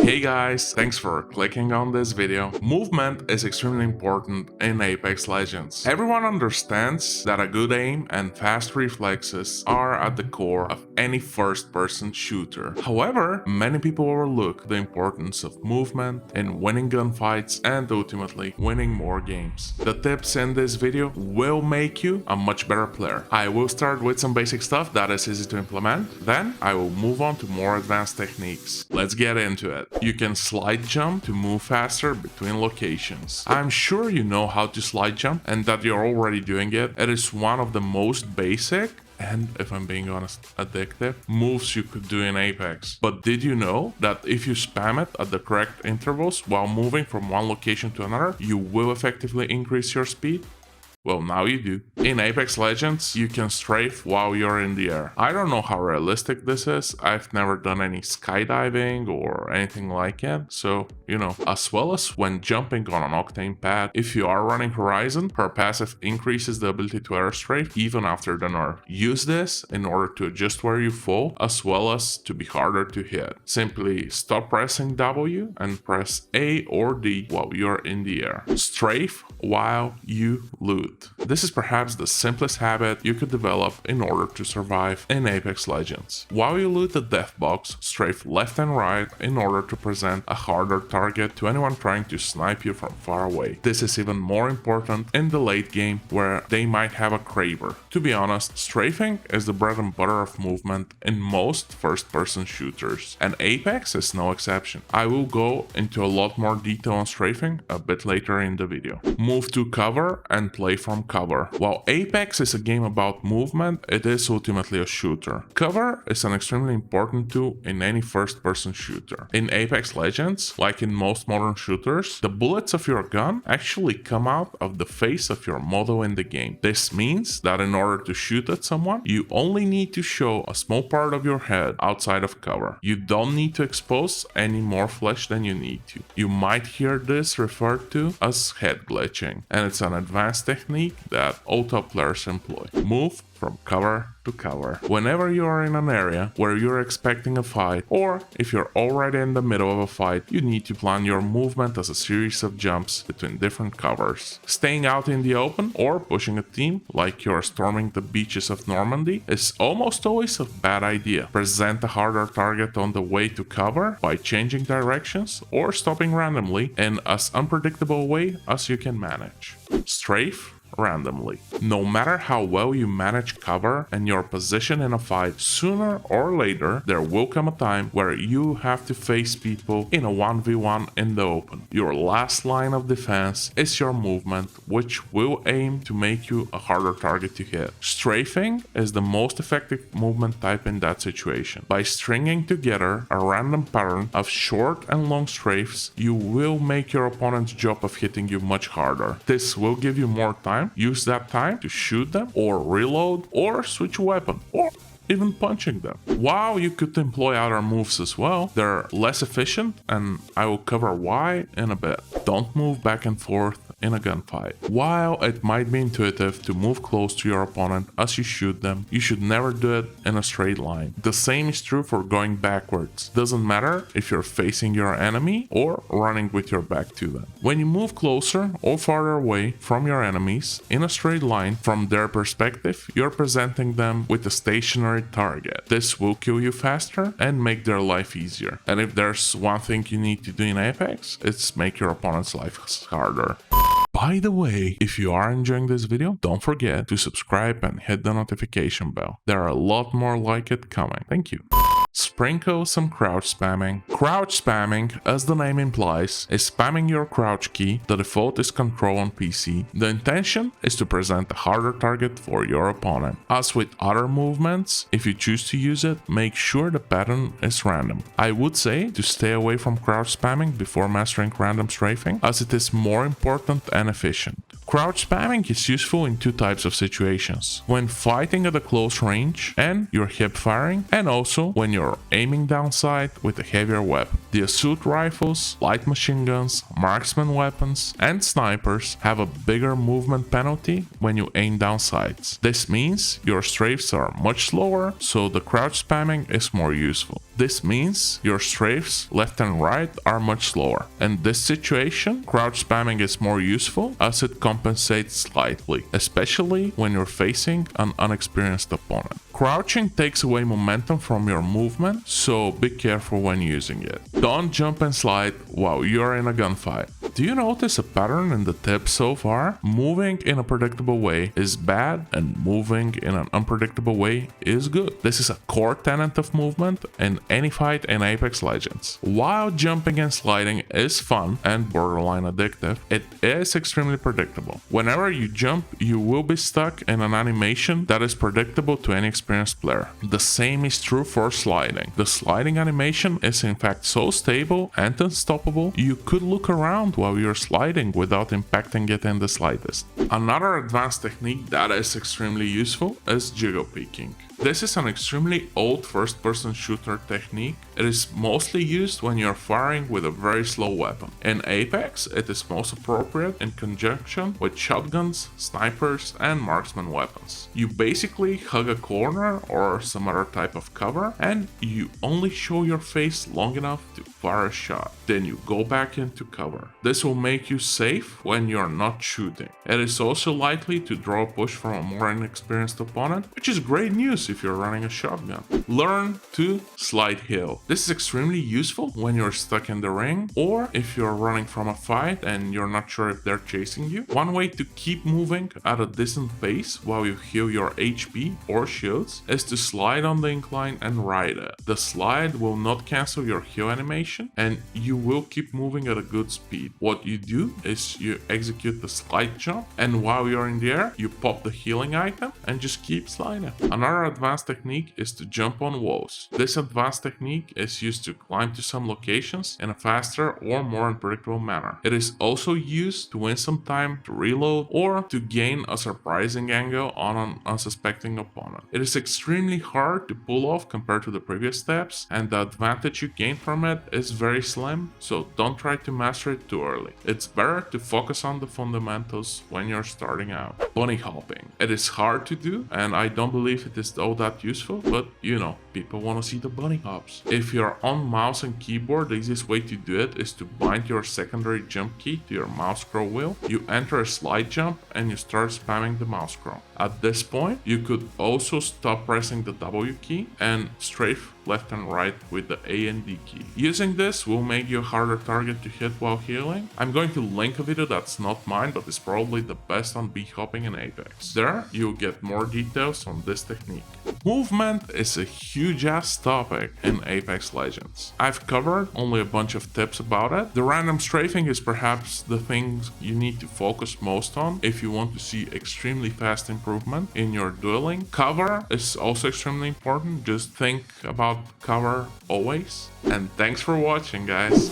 Hey guys, thanks for clicking on this video. Movement is extremely important in Apex Legends. Everyone understands that a good aim and fast reflexes are at the core of any first-person shooter. However, many people overlook the importance of movement in winning gunfights and ultimately winning more games. The tips in this video will make you a much better player. I will start with some basic stuff that is easy to implement, then I will move on to more advanced techniques. Let's get into it. You can slide jump to move faster between locations. I'm sure you know how to slide jump and that you're already doing it. It is one of the most basic and, if I'm being honest, addictive moves you could do in Apex. But did you know that if you spam it at the correct intervals while moving from one location to another, you will effectively increase your speed? Well, now you do. In Apex Legends, you can strafe while you're in the air. I don't know how realistic this is. I've never done any skydiving or anything like it. So, as well as when jumping on an Octane pad, if you are running Horizon, her passive increases the ability to air strafe even after the nerf. Use this in order to adjust where you fall, as well as to be harder to hit. Simply stop pressing W and press A or D while you're in the air. Strafe while you loot. This is perhaps the simplest habit you could develop in order to survive in Apex Legends. While you loot the death box, strafe left and right in order to present a harder target to anyone trying to snipe you from far away. This is even more important in the late game where they might have a Kraber. To be honest, strafing is the bread and butter of movement in most first-person shooters, and Apex is no exception. I will go into a lot more detail on strafing a bit later in the video. Move to cover and play from cover. While Apex is a game about movement, it is ultimately a shooter. Cover is an extremely important tool in any first-person shooter. In Apex Legends, like in most modern shooters, the bullets of your gun actually come out of the face of your model in the game. This means that in order to shoot at someone, you only need to show a small part of your head outside of cover. You don't need to expose any more flesh than you need to. You might hear this referred to as head glitching, and it's an advanced technique that all top players employ. Move from cover to cover. Whenever you are in an area where you're expecting a fight, or if you're already in the middle of a fight, you need to plan your movement as a series of jumps between different covers. Staying out in the open or pushing a team like you're storming the beaches of Normandy is almost always a bad idea. Present a harder target on the way to cover by changing directions or stopping randomly in as unpredictable a way as you can manage. Strafe randomly. No matter how well you manage cover and your position in a fight, sooner or later there will come a time where you have to face people in a 1v1 in the open. Your last line of defense is your movement, which will aim to make you a harder target to hit. Strafing is the most effective movement type in that situation. By stringing together a random pattern of short and long strafes, you will make your opponent's job of hitting you much harder. This will give you more time. Use that time to shoot them or reload or switch weapon or even punching them. While you could employ other moves as well, they're less efficient, and I will cover why in a bit. Don't move back and forth in a gunfight. While it might be intuitive to move close to your opponent as you shoot them, you should never do it in a straight line. The same is true for going backwards. Doesn't matter if you're facing your enemy or running with your back to them. When you move closer or farther away from your enemies in a straight line, from their perspective, you're presenting them with a stationary target. This will kill you faster and make their life easier. And if there's one thing you need to do in Apex, it's make your opponent's life harder. By the way, if you are enjoying this video, don't forget to subscribe and hit the notification bell. There are a lot more like it coming. Thank you. Sprinkle some crouch spamming. Crouch spamming, as the name implies, is spamming your crouch key. The default is Control on PC. The intention is to present a harder target for your opponent. As with other movements, if you choose to use it, make sure the pattern is random. I would say to stay away from crouch spamming before mastering random strafing, as it is more important and efficient. Crouch spamming is useful in two types of situations: when fighting at a close range and you're hip firing, and also when you're aiming down sight with a heavier weapon. The assault rifles, light machine guns, marksman weapons, and snipers have a bigger movement penalty when you aim down sights. This means your strafes are much slower, so the crouch spamming is more useful. This means your strafes left and right are much slower. In this situation, crouch spamming is more useful as it compensates slightly, especially when you're facing an unexperienced opponent. Crouching takes away momentum from your movement, so be careful when using it. Don't jump and slide while you're in a gunfight. Do you notice a pattern in the tips so far? Moving in a predictable way is bad, and moving in an unpredictable way is good. This is a core tenet of movement in any fight in Apex Legends. While jumping and sliding is fun and borderline addictive, it is extremely predictable. Whenever you jump, you will be stuck in an animation that is predictable to any experienced player. The same is true for sliding. The sliding animation is in fact so stable and unstoppable, you could look around while you're sliding without impacting it in the slightest. Another advanced technique that is extremely useful is jiggle peeking. This is an extremely old first-person shooter technique. It is mostly used when you're firing with a very slow weapon. In Apex, it is most appropriate in conjunction with shotguns, snipers, and marksman weapons. You basically hug a corner or some other type of cover, and you only show your face long enough to fire a shot. Then you go back into cover. This will make you safe when you're not shooting. It is also likely to draw a push from a more inexperienced opponent, which is great news if you're running a shotgun. Learn to slide hill. This is extremely useful when you're stuck in the ring, or if you're running from a fight and you're not sure if they're chasing you. One way to keep moving at a decent pace while you heal your HP or shields is to slide on the incline and ride it. The slide will not cancel your heal animation, and you will keep moving at a good speed. What you do is you execute the slide jump, and while you're in the air, you pop the healing item and just keep sliding. Another advanced technique is to jump on walls. This advanced technique is used to climb to some locations in a faster or more unpredictable manner. It is also used to win some time to reload or to gain a surprising angle on an unsuspecting opponent. It is extremely hard to pull off compared to the previous steps, and the advantage you gain from it is very slim, so don't try to master it too early. It's better to focus on the fundamentals when you're starting out. Bunny hopping. It is hard to do, and I don't believe it is all that useful, but you know, people want to see the bunny hops. If you're on mouse and keyboard, the easiest way to do it is to bind your secondary jump key to your mouse scroll wheel. You enter a slide jump and you start spamming the mouse scroll. At this point, you could also stop pressing the W key and strafe left and right with the A and D key. Using this will make you a harder target to hit while healing. I'm going to link a video that's not mine, but is probably the best on b-hopping in Apex. There, you'll get more details on this technique. Movement is a huge ass topic in Apex Legends. I've covered only a bunch of tips about it. The random strafing is perhaps the things you need to focus most on if you want to see extremely fast improvement in your dueling. Cover is also extremely important. Just think about cover always. And thanks for watching, guys.